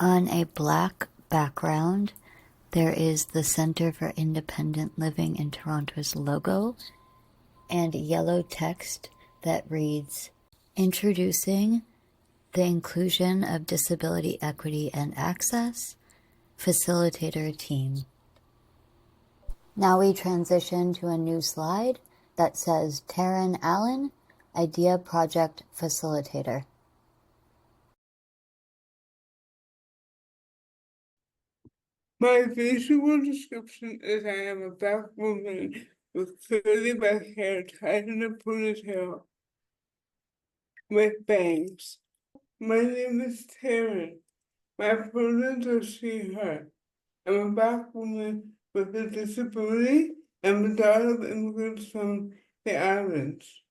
On a black background, there is the Center for Independent Living in Toronto's logo and yellow text that reads, "Introducing the Inclusion of Disability Equity and Access, Facilitator Team." Now we transition to a new slide that says Taryn Allen, IDEA Project Facilitator. My visual description is I am a black woman with curly black hair tied in a ponytail with bangs. My name is Taryn. My pronouns are she, her. I'm a black woman with a disability and the daughter of immigrants from the islands.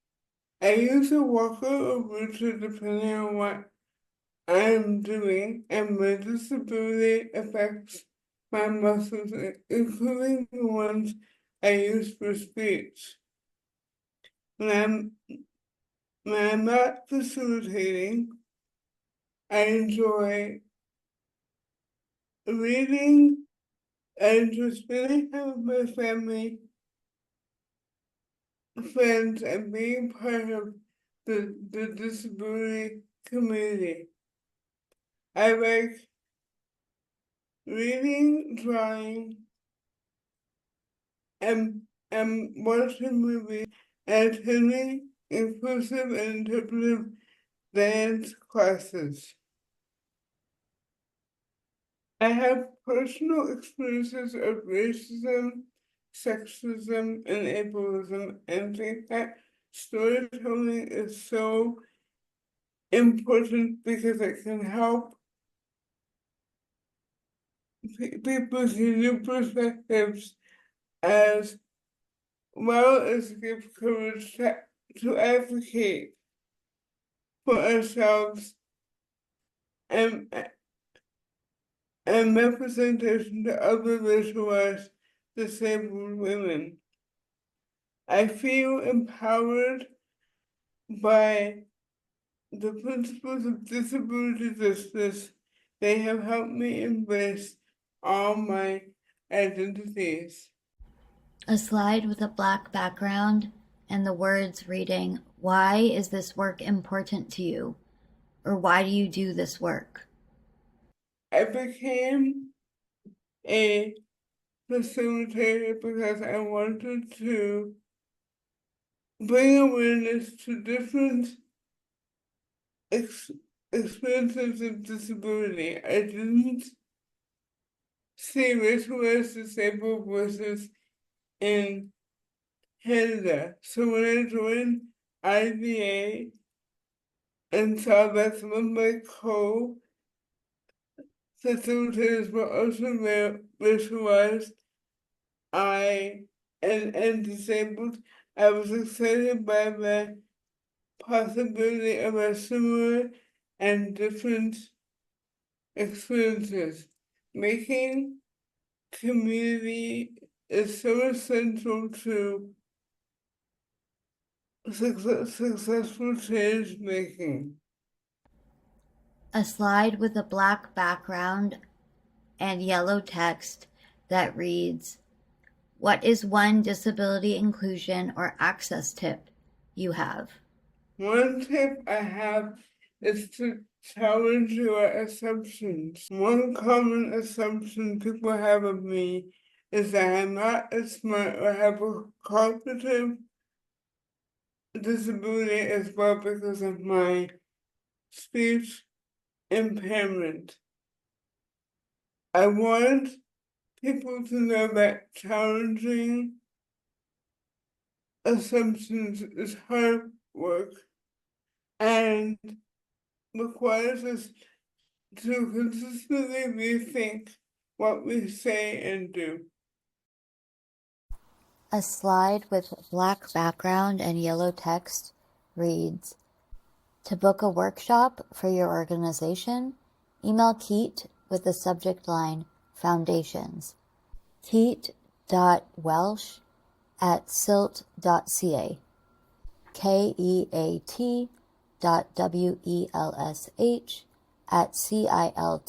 I use a walker or wheelchair depending on what I am doing, and my disability affects my muscles, including the ones I use for speech. When I'm not facilitating, I enjoy reading. I enjoy spending time with my family, friends, and being part of the disability community. I like reading, drawing, and watching movies and attending inclusive and interpretive dance classes. I have personal experiences of racism, sexism, and ableism, and think that storytelling is so important because it can help people see new perspectives as well as give courage to advocate for ourselves and representation to other racialized disabled women. I feel empowered by the principles of disability justice. They have helped me embrace all my identities. A slide with a black background and the words reading, "Why is this work important to you?" or "Why do you do this work?" I became a facilitator because I wanted to bring awareness to different experiences of disability. I didn't see racialized disabled voices in Canada. So when I joined IDE+A and saw that some of my co-facilitators were also racialized and disabled, I was excited by the possibility of a similar and different experiences. Making community is so essential to successful change making. A slide with a black background and yellow text that reads, "What is one disability inclusion or access tip you have?" One tip I have is to challenge your assumptions. One common assumption people have of me is that I'm not as smart or have a cognitive disability as well because of my speech impairment. I want people to know that challenging assumptions is hard work and requires us to consistently rethink what we say and do. A slide with black background and yellow text reads, "To book a workshop for your organization, email Keat with the subject line Foundations, keat.welsh@silt.ca, keat.welsh@cilt